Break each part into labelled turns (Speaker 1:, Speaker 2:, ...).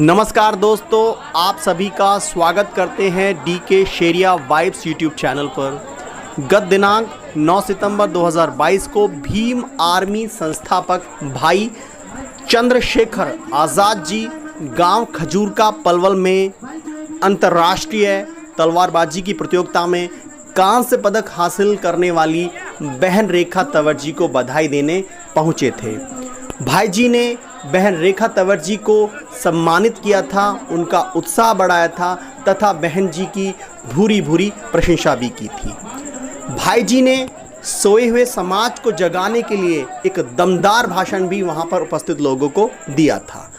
Speaker 1: नमस्कार दोस्तों, आप सभी का स्वागत करते हैं DK Sheriya vibes YouTube channel पर। गत दिनांक 9 सितंबर 2022 को भीम आर्मी संस्थापक भाई चंद्रशेखर आज़ाद जी गांव खजूर का पलवल में अंतर्राष्ट्रीय तलवारबाजी की प्रतियोगिता में कांस्य पदक हासिल करने वाली बहन रेखा तंवर जी को बधाई देने पहुंचे थे। भाई जी ने बहन रेखा तंवर जी को सम्मानित किया था, उनका उत्साह बढ़ाया था तथा बहन जी की भूरी भूरी प्रशंसा भी की थी। भाई जी ने सोए हुए समाज को जगाने के लिए एक दमदार भाषण भी वहां पर उपस्थित लोगों को दिया था,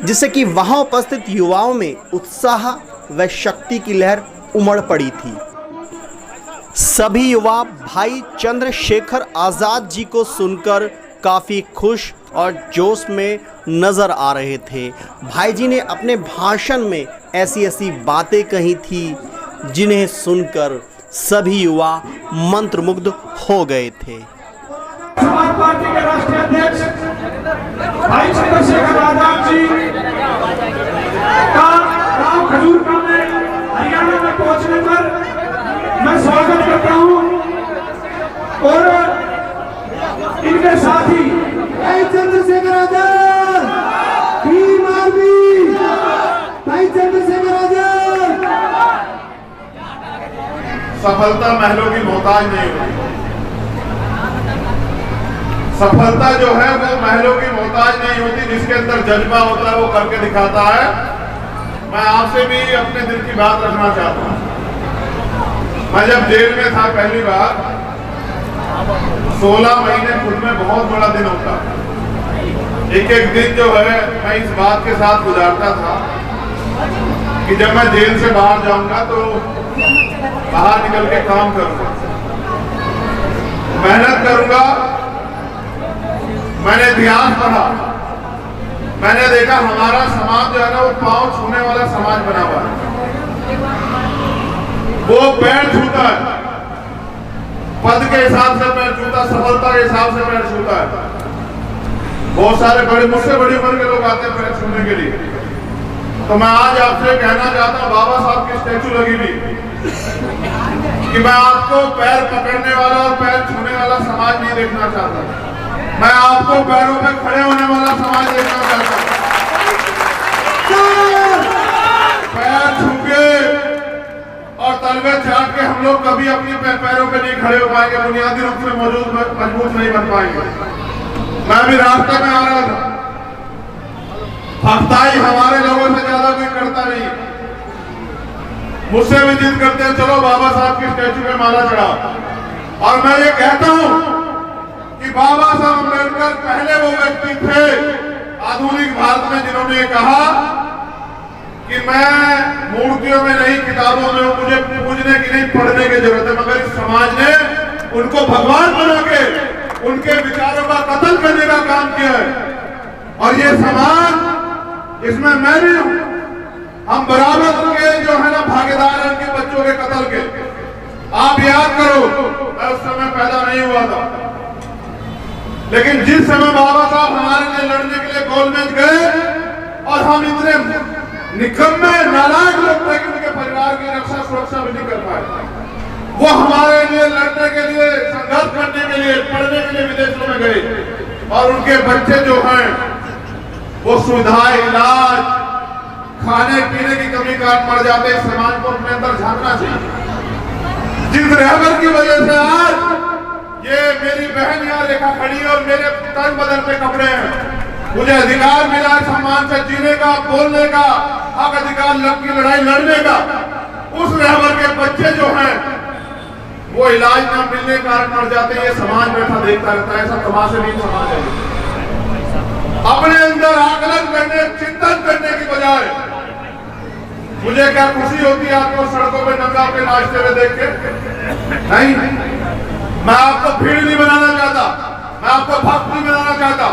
Speaker 1: जिससे कि वहां उपस्थित युवाओं में उत्साह व शक्ति की लहर उमड़ पड़ी थी। सभी युवा भाई चंद्रशेखर आज़ाद जी को सुनकर काफ़ी खुश और जोश में नज़र आ रहे थे। भाई जी ने अपने भाषण में ऐसी ऐसी बातें कही थी जिन्हें सुनकर सभी युवा मंत्रमुग्ध हो गए थे।
Speaker 2: समाज पार्टी के राष्ट्रीय अध्यक्ष भाई चंद्रशेखर आज़ाद जी का गांव खजूर में हरियाणा में पहुंचने पर मैं स्वागत करता हूं और इनके साथ ही
Speaker 3: भाई चंद्रशेखर आज़ाद, भीम आर्मी, भाई चंद्रशेखर आज़ाद।
Speaker 4: सफलता महलों की मोहताज नहीं होती। सफलता जो है वो महलों की मोहताज नहीं होती। जिसके अंदर जज्बा होता है वो करके दिखाता है। मैं आपसे भी अपने दिल की बात रखना चाहता हूँ। मैं जब जेल में था पहली बार, 16 महीने खुद में बहुत बड़ा दिन होता है। एक एक दिन जो है मैं इस बात के साथ गुजारता था कि जब मैं जेल से बाहर जाऊंगा तो बाहर निकल के काम करूंगा, मेहनत करूंगा। मैंने इतिहास पढ़ा, मैंने देखा हमारा समाज जो है ना वो पांव छूने वाला समाज बना हुआ है। वो पैर छूता है, पद के हिसाब से पैर छूता, सफलता के हिसाब से पैर छूता है। बहुत सारे बड़े मुझसे बड़ी उम्र के लोग आते हैं पैर छूने के लिए। तो मैं आज आपसे कहना चाहता हूँ, बाबा साहब की स्टैचू लगी हुई, कि मैं आपको पैर पकड़ने वाला और पैर छूने वाला समाज नहीं देखना चाहता। मैं आपको पैरों पे खड़े होने वाला समाज देखना चाहता हूँ। पैर छू के और तलवे चाट के हम लोग कभी अपनी पैरों पे नहीं खड़े हो पाएंगे, बुनियादी रूप से मजबूत नहीं बन पाएंगे। मैं भी रास्ते में आ रहा था, भक्ताई हमारे लोगों से ज्यादा कोई करता नहीं। मुझसे भी जिद करते हैं चलो बाबा साहब की स्टैचू पे माला चढ़ाओ। और मैं ये कहता हूं कि बाबा साहब अम्बेडकर पहले वो व्यक्ति थे आधुनिक भारत में जिन्होंने कहा कि मैं मूर्तियों में नहीं किताबों में हूं, मुझे पूजने की नहीं पढ़ने की जरूरत है। मगर इस समाज ने उनको भगवान बना के उनके विचारों का कत्ल करने का काम किया है। और ये समाज, इसमें मैं भी हूं, हम बराबर के जो है ना भागीदार हैं उनके बच्चों के कत्ल के। आप याद करो, मैं उस समय पैदा नहीं हुआ था, लेकिन जिस समय बाबा साहब हमारे लिए लड़ने के लिए गोलमेज गए और हम इतने निकम्मे नालायक लोग थे कि उनके परिवार की रक्षा सुरक्षा भी नहीं कर पाए, वो हमारे लिए लड़ने के लिए, संघर्ष करने के लिए, पढ़ने के लिए विदेशों में गए। और उनके बच्चे जो हैं वो सुविधाएं, इलाज, खाने पीने की कमी कारण मर जाते। इस समाज को अपने अंदर झांकना चाहिए। जिस रहबर की वजह से आज ये मेरी बहन यहाँ रेखा खड़ी है और मेरे तन बदन पे कपड़े हैं, मुझे अधिकार मिला सम्मान से जीने का, बोलने का, हक अधिकार की लड़ाई लड़ने का। उस रहबर के बच्चे जो हैं वो इलाज न मिलने के कारण मर जाते हैं। ये समाज बैठा देखता रहता है। ऐसा तमाशे नहीं समाज है। अपने अंदर आकलन करने, चिंतन करने की बजाय मुझे क्या खुशी होती है आपको सड़कों पे नंगा के नाचते हुए देख के? नहीं, मैं आपको भीड़ नहीं बनाना चाहता, मैं आपको भक्त नहीं बनाना चाहता,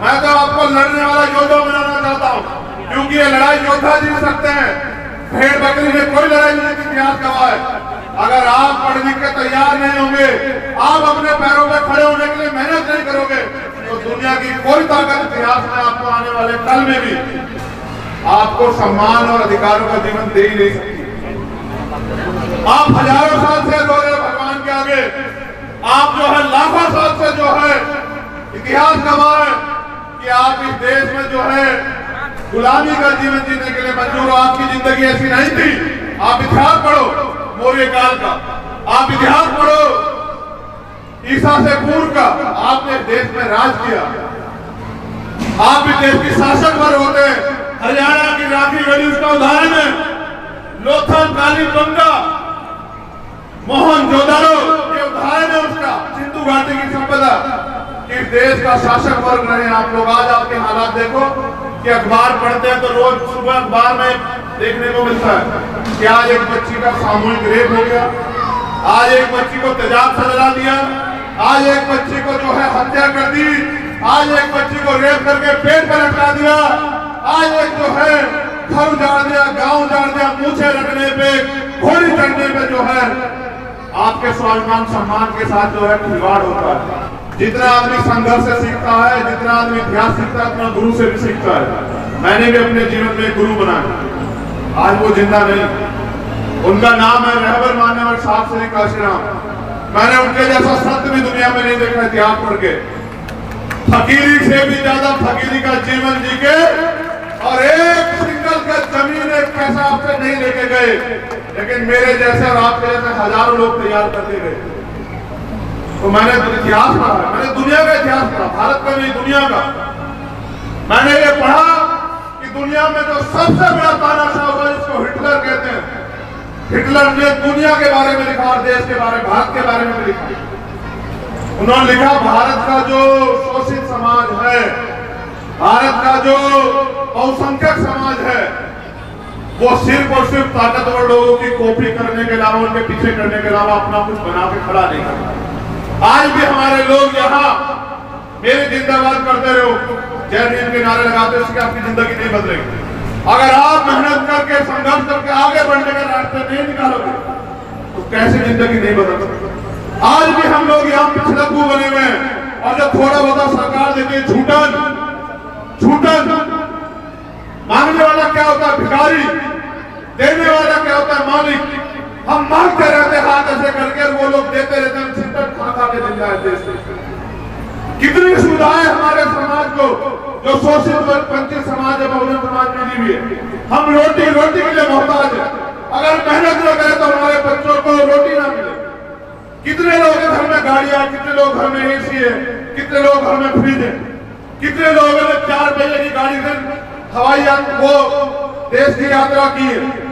Speaker 4: मैं तो आपको लड़ने वाला योद्धा बनाना चाहता हूँ। क्योंकि ये लड़ाई योद्धा जीत सकते हैं, भेड़ बकरी में कोई लड़ाई नहीं की इतिहास गवाह है। अगर आप पढ़ लिख के तैयार नहीं होंगे, आप अपने पैरों पे खड़े होने के लिए मेहनत नहीं करोगे, तो दुनिया की कोई ताकत इतिहास में आपको आने वाले कल में भी आपको सम्मान और अधिकारों का जीवन दे ही नहीं सकती। आप हजारों साल से रो रहे भगवान के आगे, आप जो है लाखों साल से जो है इतिहास गवाह है कि आप इस देश में जो है गुलामी का जीवन जीने के लिए मंजूर हो। आपकी जिंदगी ऐसी नहीं थी। आप इतिहास पढ़ो मौर्य काल का, आप इतिहास पढ़ो ईसा से पूर्व का। आपने देश में राज किया, आप इस देश की शासक वर्ग होते हैं। हरियाणा की राखी गढ़ी उसका उदाहरण है। लोथल, कालीबंगा, मोहनजोदड़ो ये उदाहरण है उसका। सिंधु घाटी की संपदा, इस देश का शासक वर्ग रहे आप लोग। आज आपके हालात देखो कि अखबार पढ़ते हैं तो रोज सुबह अखबार में देखने को मिलता है कि आज एक बच्ची का सामूहिक रेप हो गया, आज एक बच्ची को तेजाब सजा दिया, आज एक बच्ची को जो है हत्या कर दी, आज एक बच्ची को रेप करके पेट पर लटका दिया, आज एक जो है घर उजाड़ दिया, गांव उजाड़ दिया, मूछे रखने पे, घोड़ी चढ़ने पे जो है आपके स्वाभिमान सम्मान के साथ जो है खिलवाड़ होता है। जितना आदमी संघर्ष से सीखता है, जितना आदमी इतिहास सीखता है, उतना गुरु से भी सीखता है। मैंने भी अपने जीवन में गुरु बनाया, आज वो जिंदा नहीं। उनका नाम है रहबर मान्यवर साहब श्री काशीराम। मैंने उनके जैसा संत भी दुनिया में नहीं देखा इतिहास पढ़ के। फकीरी से भी ज्यादा फकीरी का जीवन जी के और एक सिंगल का जमीन एक पैसा आपसे नहीं लेके गए, लेकिन मेरे जैसे और आपके जैसे हजारों लोग तैयार करते गए। तो मैंने इतिहास पढ़ा, मैंने दुनिया का इतिहास पढ़ा, भारत का नहीं दुनिया का। मैंने ये पढ़ा कि दुनिया में जो सबसे बड़ा तानाशाह हुआ जिसको हिटलर कहते हैं, हिटलर ने दुनिया के बारे में लिखा और देश के बारे में, भारत के बारे में भी लिखा। उन्होंने लिखा भारत का जो शोषित समाज है, भारत का जो बहुसंख्यक समाज है, वो सिर्फ और सिर्फ ताकतवर लोगों की कॉपी करने के अलावा, उनके पीछे करने के अलावा अपना कुछ बना के खड़ा नहीं करता। आज भी हमारे लोग यहाँ मेरी जिंदाबाद करते रहो, जय भीम के नारे लगाते, उसकी आपकी जिंदगी नहीं बदलेगी। अगर आप मेहनत करके संघर्ष करके आगे बढ़ने का रास्ते नहीं निकालोगे तो कैसे जिंदगी नहीं बदल सकती। आज भी हम लोग यहाँ पिछड़कू बने हुए हैं और जब थोड़ा बहुत सरकार देती है झूठन झूठन, मांगने वाला क्या होता है भिखारी, देने वाला क्या होता है मालिक। हम मांगते रहते हाथ ऐसे करके, वो लोग देते रहते, हम छिट्टन खा खा के दिन जाए देश में। कितनी सुविधाएं हमारे समाज को, जो शोषित वंचित समाज है, बहुजन समाज मिली हुई है। हम रोटी के लिए मोहताज है। अगर मेहनत न करें तो हमारे बच्चों को रोटी ना मिले। कितने लोग घर में गाड़ियां, कितने लोग घर में एसी है, कितने लोग घर में फ्रिज है, कितने लोगों ने 4 पहिए की गाड़ी से हवाई यात्रा, वो देश की यात्रा की है।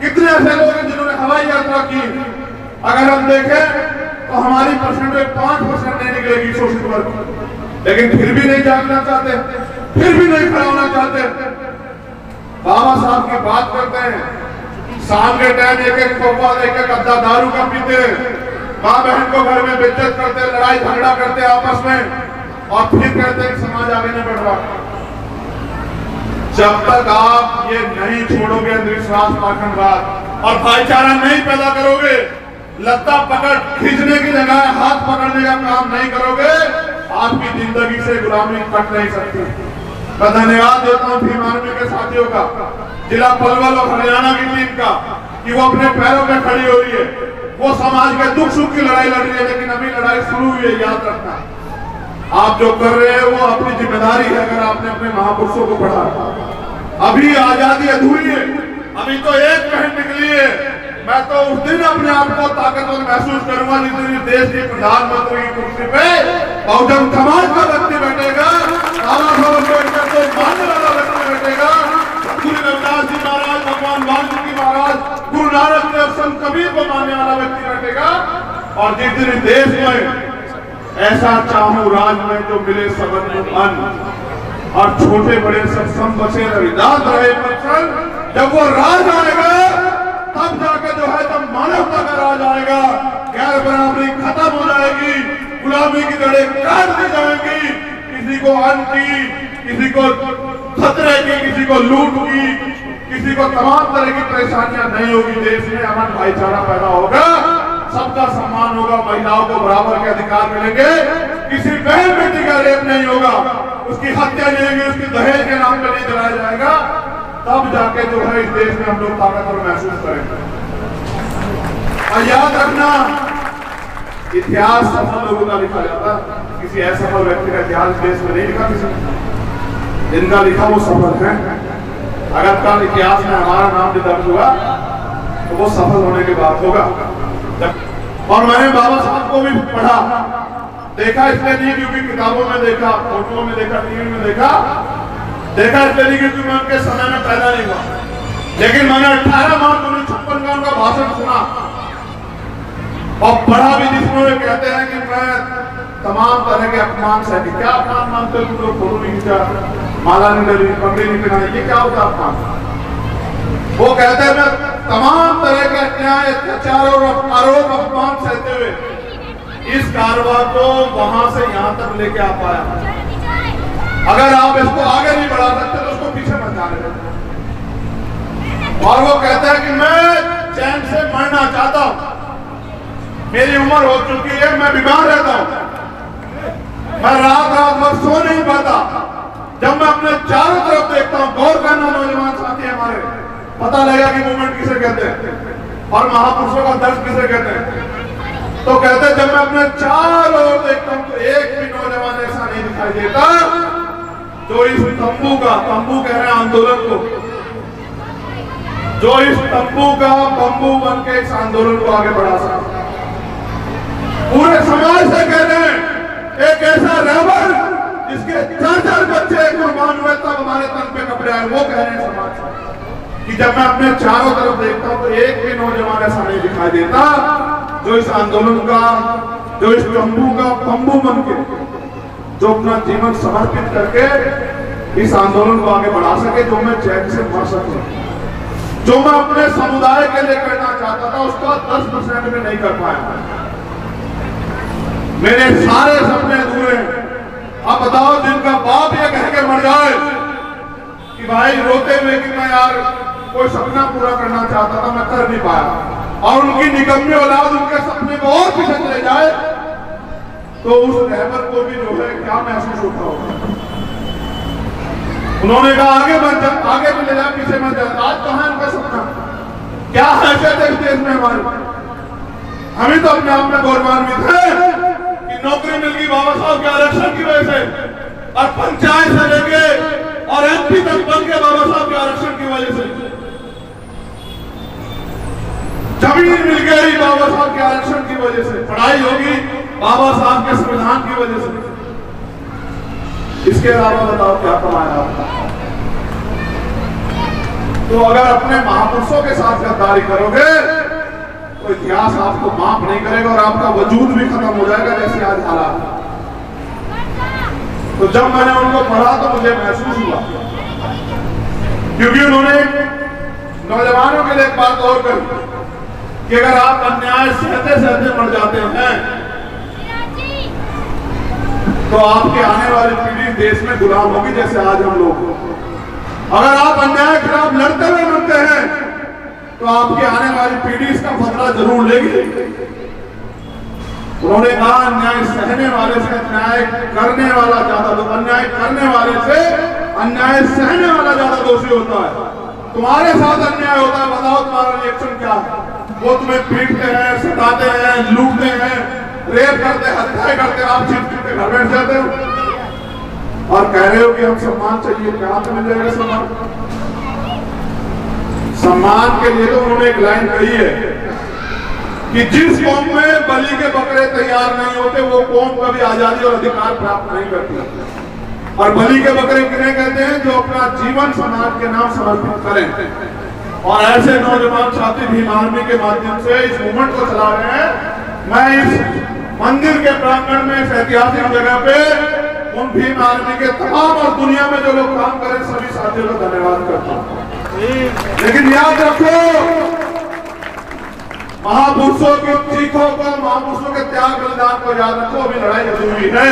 Speaker 4: कितने ऐसे लोग हैं जिन्होंने हवाई यात्रा की। अगर हम देखें तो हमारी परसेंटेज 5% नहीं निकलेगी शोषित वर्ग, लेकिन फिर भी नहीं जागना चाहते, फिर भी नहीं खड़ा होना चाहते। बाबा साहब की बात करते हैं, शाम के टाइम एक पौवा एक अद्दा दारू का पीते, माँ बहन को घर में बेइज्जत करते, लड़ाई झगड़ा करते आपस में, और फिर कहते हैं समाज आगे नहीं बढ़ रहा। जब तक आप ये नहीं छोड़ोगे अंधविश्वास, पाखंडवाद और भाईचारा नहीं पैदा करोगे, लत्ता पकड़ खींचने की जगह हाथ पकड़ने का काम नहीं करोगे, आपकी जिंदगी से गुलामी कट नहीं सकती। मैं धन्यवाद देता हूँ भीम आर्मी के साथियों का, जिला पलवल और हरियाणा की टीम का, कि वो अपने पैरों पे खड़ी हो रही है। वो समाज के दुख सुख की लड़ाई लड़ रही है, लेकिन अभी लड़ाई शुरू हुई है। याद रखना, आप जो कर रहे हैं वो अपनी जिम्मेदारी है। अगर आपने अपने महापुरुषों को पढ़ा, अभी आजादी अधूरी है, अभी तो एक पहन निकली है। मैं तो उस दिन अपने आप को ताकतवर महसूस करूंगा जिस दिन देश के प्रधानमंत्री की कुर्सी पे बहुजन समाज का व्यक्ति बैठेगा, बाबा साहब अम्बेडकर को मानने वाला व्यक्ति बैठेगा, गुरु रविदास जी महाराज, भगवान वाल्मीकि महाराज, गुरु नानक देव, संत कबीर को मानने वाला व्यक्ति बैठेगा। और जिस दिन देश में ऐसा चाहूं राज में जो मिले सबन अन्न और छोटे बड़े सब सम बचे रविदास रहे पक्षण, जब वो राज आएगा तब जाके जो है, जब मानवता का राज आएगा, गैर बराबरी खत्म हो जाएगी, गुलामी की जड़ें काट दी जाएंगी, किसी को अन्न की, किसी को खतरे की, किसी को लूट की, किसी को तमाम तरह की परेशानियां नहीं होगी। देश में अमन भाईचारा पैदा होगा, सबका सम्मान होगा, महिलाओं को बराबर के अधिकार मिलेंगे, किसी बहन बेटी का रेप नहीं होगा, उसकी हत्या नहीं होगी, उसकी दहेज के नाम पर नहीं जलाया जाएगा। तब जाके जो है इस देश में हम लोग ताकतवर महसूस करेंगे। और याद रखना, इतिहास सफल लोगों का लिखा जाता है, किसी असफल व्यक्ति का इतिहास देश में नहीं लिखा किसी ने। जिनका लिखा वो सफल है। अगर कल इतिहास में हमारा नाम दर्ज हुआ तो वो सफल होने के बाद होगा। और मैंने बाबा साहब को भी पढ़ा, देखा इसलिए नहीं क्योंकि किताबों में देखा, फोटो में देखा, टीवी में देखा इसलिए नहीं क्योंकि मैं उनके समय में पैदा नहीं हुआ, लेकिन मैंने 18 मार्च 1956 का उनका भाषण सुना और पढ़ा भी, जिसमें वे कहते हैं कि मैं तमाम तरह के अपमान सहे। क्या अपमान मानते तुम लोग? फोटो नहीं खींचा, माला नहीं डली, पगड़ी नहीं पहनाई, ये क्या होता अपमान? वो कहते हैं मैं तमाम तरह के अन्याय, अत्याचार और आरोप अपमान सहते हुए इस कारवां को वहां से यहां तक लेके आ पाया। अगर आप इसको आगे नहीं बढ़ा सकते तो उसको पीछे मत जाने देते। और वो कहता है कि मैं चैन से मरना चाहता हूं, मेरी उम्र हो चुकी है, मैं बीमार रहता हूं, मैं रात भर सो नहीं पाता। जब मैं अपने चारों तरफ देखता हूं, गौर करना नौजवान साथी हमारे, पता लगेगा कि मूवमेंट किसे कहते हैं और महापुरुषों का दर्द किसे कहते हैं। तो कहते हैं जब मैं अपने चारों ओर देखता हूं तो एक भी नौजवान ऐसा नहीं दिखाई देता जो इस तंबू का, तंबू कह रहे हैं आंदोलन को, जो इस तंबू का बंबू बन के इस आंदोलन को आगे बढ़ा सकता। पूरे समाज से कह रहे हैं एक ऐसा रहबर जिसके 4 बच्चे कुर्बान हुए तब हमारे तन पे कपड़े आए, वो कह रहे हैं समाज से कि जब मैं अपने चारों तरफ देखता हूं तो एक भी नौजवान ऐसा नहीं दिखाई देता जो इस आंदोलन का, जो इस तंबू का बंबू बन के, जो अपना जीवन समर्पित करके इस आंदोलन को आगे बढ़ा सके, जो मैं चैन से मर सकूं, जो मैं अपने समुदाय के लिए करना चाहता था उसका 10% में नहीं कर पाया। मेरे सारे सपने अधूरे हैं। अब बताओ, जिनका बाप ये कह के मर जाए कि भाई रोते हुए कि मैं यार कोई सपना पूरा करना चाहता था, मैं कर नहीं पाया, और उनकी निकम्मी औलाद उनके सपने को और पीछे चले जाए, तो उस रहबर को भी जो है क्या महसूस होता होगा। उन्होंने कहा आगे बढ़ जा, आगे चले जाए, पीछे मत जा। आज कहां उनका सपना, क्या हैसियत है इस देश में हमारे? हम ही तो अपने आप में गौरवान्वित है कि नौकरी मिल गई बाबा साहब के आरक्षण की वजह से, और पंचायत से लेके और एमपी तक बन के बाबा साहब के आरक्षण की वजह से, जमीन मिल गई बाबा साहब के आरक्षण की वजह से, पढ़ाई होगी बाबा साहब के संविधान की वजह से। इसके अलावा बताओ क्या कमाया आपका? तो अगर अपने महापुरुषों के साथ गद्दारी करोगे तो इतिहास आपको माफ नहीं करेगा और आपका वजूद भी खत्म हो जाएगा, जैसे आज हालात। तो जब मैंने उनको पढ़ा तो मुझे महसूस हुआ, क्योंकि उन्होंने नौजवानों के लिए एक बात और कही कि अगर आप अन्याय सहते सहते मर जाते हैं तो आपके आने वाली पीढ़ी देश में गुलाम होगी, जैसे आज हम लोग। अगर आप अन्याय के खिलाफ लड़ते हुए मरते हैं तो आपकी आने वाली पीढ़ी इसका बदला जरूर लेगी। उन्होंने कहा अन्याय सहने वाले से अन्याय करने वाला ज्यादा, अन्याय करने वाले से अन्याय सहने वाला ज्यादा दोषी होता है। तुम्हारे साथ अन्याय होता है, बताओ तुम्हारा रिएक्शन क्या है? वो तुम्हें पीटते हैं, सताते हैं, लूटते हैं, रेप करते, हत्या करते, आप चीज के घर बैठ जाते हो और कह रहे हो कि हम सम्मान चाहिए। कहां से मिल जाएगा सम्मान? सम्मान के लिए तो उन्होंने एक लाइन कही है कि जिस कौम में बलि के बकरे तैयार नहीं होते वो कौम कभी आजादी और अधिकार प्राप्त नहीं करती। और बलि के बकरे किन्हें कहते हैं? जो अपना जीवन समाज के नाम समर्पित करें। और ऐसे नौजवान साथी भीम आर्मी के माध्यम से इस मूवमेंट को चला रहे हैं। मैं इस मंदिर के प्रांगण में, इस ऐतिहासिक जगह पे उन भीम आर्मी के तमाम और दुनिया में जो लोग काम करें सभी साथियों का धन्यवाद करता हूं। लेकिन याद रखो, महापुरुषों की चीखों को, महापुरुषों के त्याग बलिदान को याद रखो। अभी लड़ाई अधूरी है,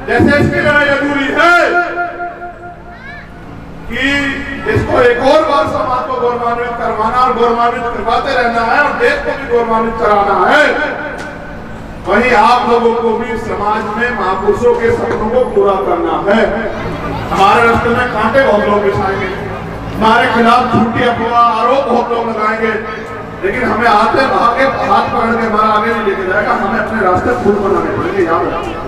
Speaker 4: जैसे इसकी लड़ाई अधूरी है कि इसको एक और बार समाज को गौरवान्वित करवाना और गौरवान्वित करवाते रहना है और देश को भी गौरवान्वित कराना है। वहीं आप लोगों को भी समाज में महापुरुषों के सपनों को पूरा करना है। हमारे रास्ते में कांटे बहुत लोग बिछाएंगे, हमारे खिलाफ झूठी अफवाह आरोप बहुत लोग लगाएंगे, लेकिन हमें आगे हाथ पकड़ के हमारा आगे नहीं लेके जाएगा, हमें अपने रास्ते खुद बनाने पड़ेंगे, याद रखना।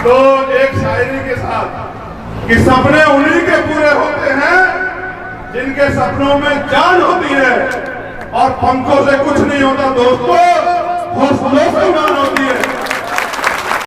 Speaker 4: तो एक शायरी के साथ कि सपने उन्हीं के पूरे होते हैं जिनके सपनों में जान होती है, और पंखों से कुछ नहीं होता दोस्तों, हौसलों से जान होती है।